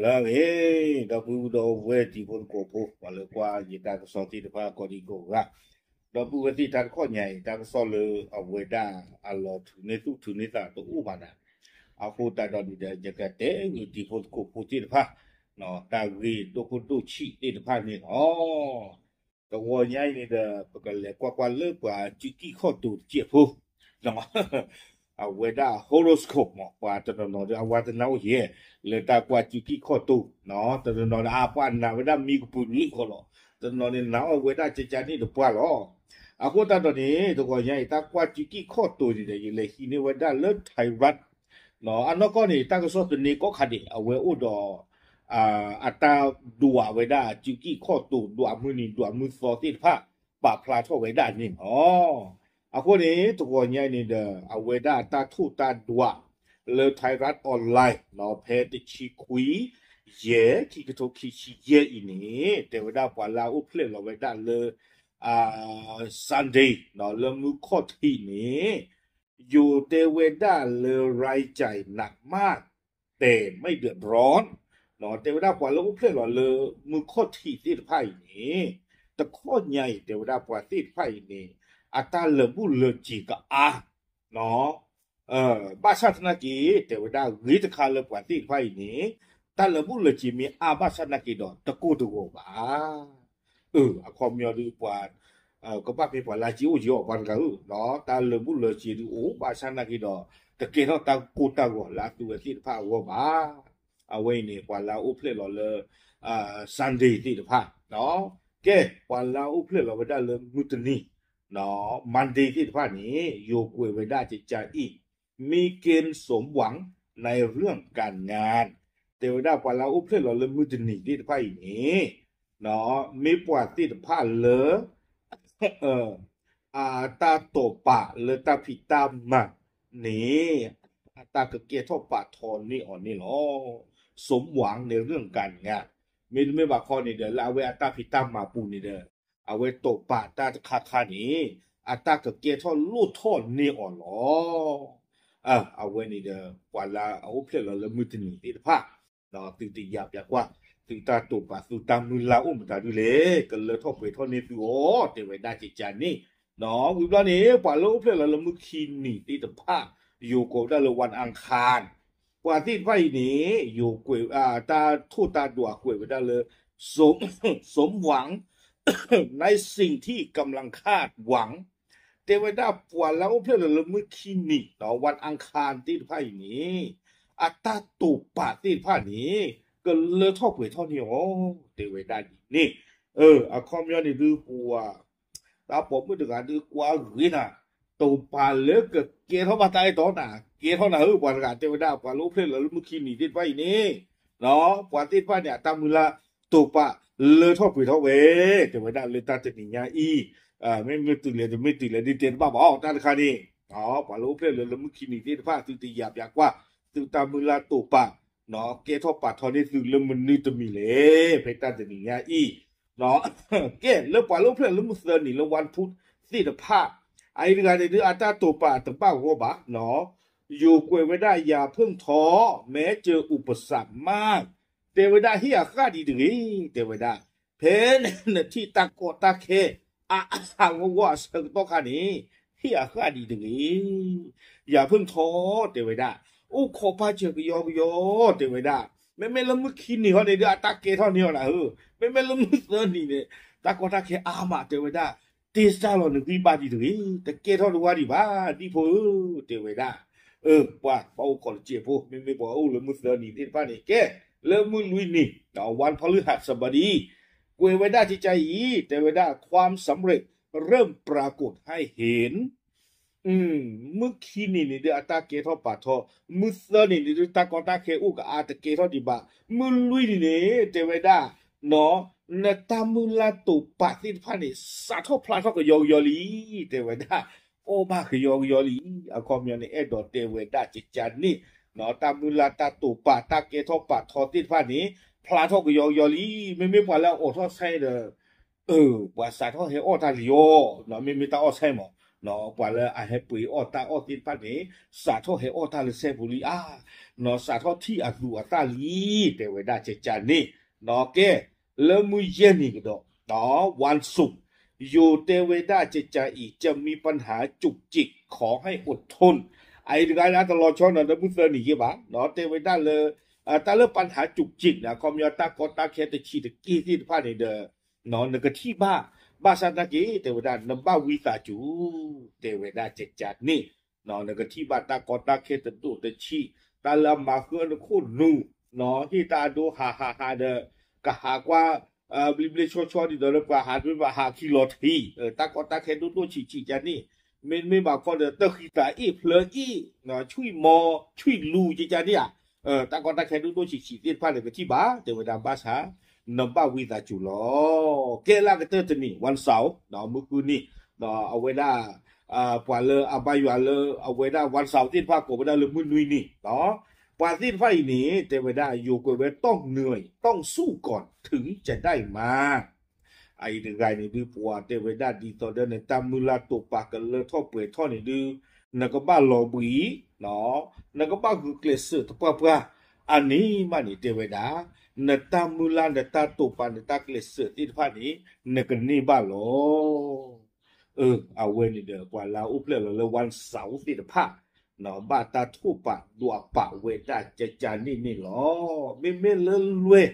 là ê đó bu đó về thì con cổ phụ và lỡ qua gì ta có so thì được có đi cổ ra đó bu thì ta có nhảy ta có so lỡ ở về đa à lỡ thứ này ta tổ u mà nè à phụ ta đó đi để cái tế người thì con cổ phụ thì được nó ta vì tôi con tôi chỉ thì được này oh đó qua nhảy này đó cái lẽ qua lỡ qua chỉ kỹ khó tụ chia phụ nó à về đa horoscope mà qua cho nó à qua cho nó here le ta qua chi ki kho tu no to no a pa na we da mi ku pu ni kho lo to no ni na we da cha cha ni do pa lo a ko ta do ni to ko nya ta qua chi ki kho tu ni de le hi ni we da le thai rat no an no ko ni ta ko so to ni ko kha di a we u do a ta dua we da chi ki kho tu dua mu ni dua mu so ti pa pa pla tho we da ni oh a ko ni to ko nya ni de a we da ta thu ta dua le Thaiรัฐออนไลน์เนาะเพจที่คุยเย่ที่กระทบที่ชี้เย่อีนี่แต่ว่าได้ปว่าลาอุเพลเราไว้ได้เลยซันเดย์เนาะเรื่องมือข้อที่นี้อยู่แต่เวด้าเลยรายจ่ายหนักมากแต่ไม่เดือดร้อนเนาะแต่ว่าได้ปว่าลาอุเพลเราเลยมือข้อที่ที่ไพ่นี้แต่ข้อใหญ่แต่ว่าได้ปว่าที่ไพ่นี้อัตราเลบุเลจีก็เนาะ巴萨那个对不对？瑞的卡了关地块呢，但了不了几米阿巴萨那个的，得过得过吧？啊，ความยอดดีกว่าก็ป้าเป็นว่าลาจิโอจิโอปันกันเนาะแต่了不了几的โอ้巴萨那个的，แต่เกี่ยวกับกูตากว่าลาตัวที่ผ้าว่าบ้าเอาไว้เนี่ยว่าลาอุเพลเราเลยซันเดย์ที่ผ้าเนาะแกว่าลาอุเพลเราไม่ได้เลยมุตนีเนาะมันเดย์ที่ผ้านี้โยกไว้ได้จิตใจอีกมีเกณฑ์สมหวังในเรื่องการงานแต่ว่าพอเราอุปเทศเราเริ่มมือจะหนีที่ไพ่นี้เนาะมีปวดที่ผ้าเลอเออตาโตปะเลอตาผิดตามมานี่ตากระเกียทอปะทอนนี่อ่อนนี่หรอสมหวังในเรื่องการงานไม่บาคอนี่เด้อแล้วเอาไว้ตาผิดตามมาปูนี่เด้อเอาไว้โตปะตาคานี้ตากระเกียทอลูดทอดนี่อ่อนหรอเอาไว้นี่เด้อว่าละเอาเพลเราละมือตนี่ติดผ้าเนาะตึงติยับยักว่าตึงตาตุปะสุตามือลาอุ้มตาดูเลยก็เลยทบไปทอดนี่ตัวโอ้เตไว้ได้จิตใจนี่เนาะวิบลานี่ว่าละเพลเราละมือคีนี่ติดผ้าอยู่กับได้ละวันอังคารว่าที่ไฟนี้อยู่กวยตาทูตาดัวกวยไปได้เลยสมสมหวังในสิ่งที่กำลังคาดหวังเทวดาปวดแล้วเพื่อเราเมื่อคืนนี้ต่อวันอังคารที่ไพ่นี้อัตตาตุปะที่ไพ่นี้ก็เลือท่อเปื่อยท่อนี้โอ้เทวดานี่อะคอมยอนนี่ดูปัวตาผมไม่ถึงการดูกว่าหรือน่ะตุปะเลือกเกท่อมาตายต่อน่ะเกท่อน่ะปวดการเทวดาปวดแล้วเพื่อเราเมื่อคืนนี้ที่ไพ่นี้เนาะปวดที่ไพ่เนี่ยตามมือละตุปะเลือท่อเปื่อยท่อเวเทวดาเลือตาจะหนีญาอีไม่ตื่นเลยไม่ตื่นเลยดิเต็นบ้าบอกท่านคานี่ปาลูกเพลเลยแล้วมึงคิดนี่ที่ผ้าตื่นตีหยาบอยากว่าตื่นตามมือลาตุปะเนาะเกทอปะทอนี่ตื่นแล้วมันนี่จะมีเลยเพตาจะหนีง่ายเนาะเกแล้วปาลูกเพลแล้วมึงเสนนี่แล้ววันพุธที่จะผ้าไอ้เรื่องอะไรอาตาตุปะตั้งป้าหัวบะเนาะอยู่กวยไว้ได้อย่าเพิ่งท้อแม้เจออุปสรรคมากเทวดาเฮียข้าดีถึงนี้เทวดาเพนที่ตะโกตะเคว่าสึกต้องการนี้เฮียข้าดีถึงนี้อย่าเพิ่งท้อเทวดาโอ้ขอพาเจอก็ยอเทวดาไม่ละมึกคิดนี่เขาเนี่ยตาเกท่านี้นะไม่ละมึกเสือนี่เนี่ยตาโกตาเคมาเทวดาตีสตาร์เราหนึ่งปีบาดีถึงนี้แต่เกท่าดูว่าดีบ้าดีพอเทวดาว่าเป้าก่อนเจ็บพวกไม่บอกละมึกเสือนี่ที่ป้านี่แกเริ่มมึงลุยนี่ต่อวันพฤหัสบดีกวยไว้ได้ที่ใจอีแต่ไว้ได้ความสำเร็จเริ่มปรากฏให้เห็นมึกขี้นี่เดือตาเกทอปาทอมึกเซนี่เดือตากอตาเคอุกอาตะเกทอดีบามึงลุยนี่แต่ไว้ได้เนาะเนตามุลาตุปาติพานี่สาทอพลาทอกยอลีแต่ไว้ได้โอ้บ้าคือยอลีอะคอมยอนนี่ดอเตไว้ได้จิตจันนี่เนาะตามุลาตาตุปาตาเกทอปาทอติพานี่พลาทอกยอลีไม่พอแล้วโอ้ทอใช่เด้อว่าสาทอเฮโอทาลิโอเนาะไม่ตาออใช่หมอ เนาะกว่าแล้วไอ้ให้ปุ๋ยออตาออติดพันนี้สาทอให้ออตาเลยเซบุรีเนาะสาทอที่อัดูอัตาลีแต่เวลาเจจานี่เนาะแกเริ่มมือเย็นนี่ก็ดอกเนาะวันศุกร์อยู่เตเวดาเจจาอีกจะมีปัญหาจุกจิกขอให้อดทนไอ้การนั้นตลอดช่วงนั้นมุสลิมนี่บ้าเนาะเตเวดาเลยแต่เรื่องปัญหาจุกจิกนะคอมยอตากอตาเคตชีตกี้ที่ผ่านนี่เด้อเนาะนึกที่บ้าBahasa lagi Teweda nembak wita ju Teweda cecah ni no negatif bata kota ke tentu teci dalam makna kunu no kita do ha de kahakwa beli cho di dalam ha kilo ti ta kota ke tu ci jadi men ba ko de te kita ple no chui mo chui lu jadi ta kota ke tu ci ti pa de ti ba Teweda bahasaนำบ้าวิตาจุลเกล้าก็เตอร์นี่วันเสาร์เนาะเมื่อคืนนี่เนาะเอาไว้ได้ปวาเลอาบายวันเลเอาไว้ได้วันเสาร์ที่ภาคก็ไม่ได้เลยมื้อนุยนี่เนาะปวาที่ไฟนี่แต่ไม่ได้อยู่ก็ไว้ต้องเหนื่อยต้องสู้ก่อนถึงจะได้มาไอ้เรื่องไรนี่ดูปวาแต่ไม่ได้ดีต่อเดินในตามมือลาตัวปากกันเลยท่อเปลือยท่อนี่ดูนักก็บ้าหลอบุยเนาะนักก็บ้าคือเกลือเสือตะปะปะอันนี้มันนี่แต่ไม่ได้neta mula neta topa neta klese ti pha ni nekni ba lo awe ni de kwa la uple lo wan sau ti de pha no ba ta thu pa dua pa we ta ja ni lo me le lue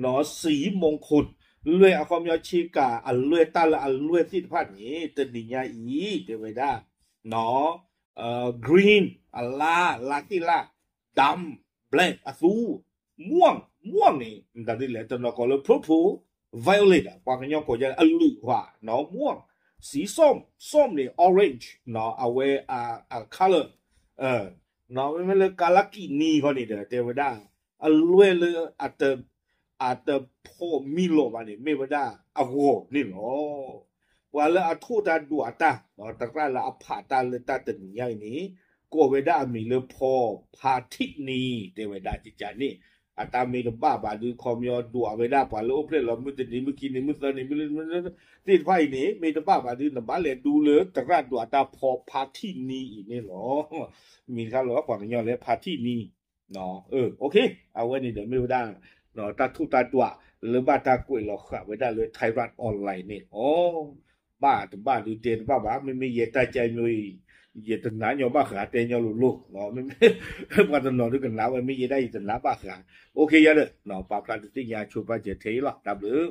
no si mong khut lue a khom yo chi ka a lue ta la a lue ti pha ni te ni nya i de we da no green la ti la dam black asuม่วงนี่ดังนี้แหละตอนเราก็เลย purple violet ว่ากันย่อก็จะอลุว่าเนาะม่วงสีส้มนี่ orange เนาะเอาไว้color เนาะไม่เลยกาลกินีคนนี้เด้อเทวดาอลุเลยอาจจะพ่อมีโลมานี่ไม่ว่าอาโหนี่เนาะว่าแล้วอาทูตาดูตาเนาะตะกร้าละอภาตาเลยตาตึงอย่างนี้ก็เวดามีเลยพ่อพาทินีเทวดาจิจานี่อาตามีลบ้าบาดูคอมยอดูเอาไว้ได้ป่ะแล้วเพลเรามือตีมือกินมือตอนนี้มือตีไฟนี้มีลบ้าบาดูน้ำบ้าเลยดูเลยแต่ก็ดูอาตาพอพาที่นี้อีกนี่หรอมีข้าวหรอป่ะยอเลยพาที่นี้เนาะโอเคเอาไว้นี่เดี๋ยวไม่ได้เนาะตาทุตาตัวหรือบ้าตากล้วยเราขับไว้ได้เลยไทยรัฐออนไลน์นี่บ้าดูเจนบ้าไม่เย็นใจเลยเยตนาโยบ้าขาเตยโยลูกเนาะไม่ว่าจะนอนด้วยกันแล้วไม่เยได้ตนาบ้าขาโอเคยังเลยเนาะปาปลาติยาชูปาเจเทย์หรอดับหรือ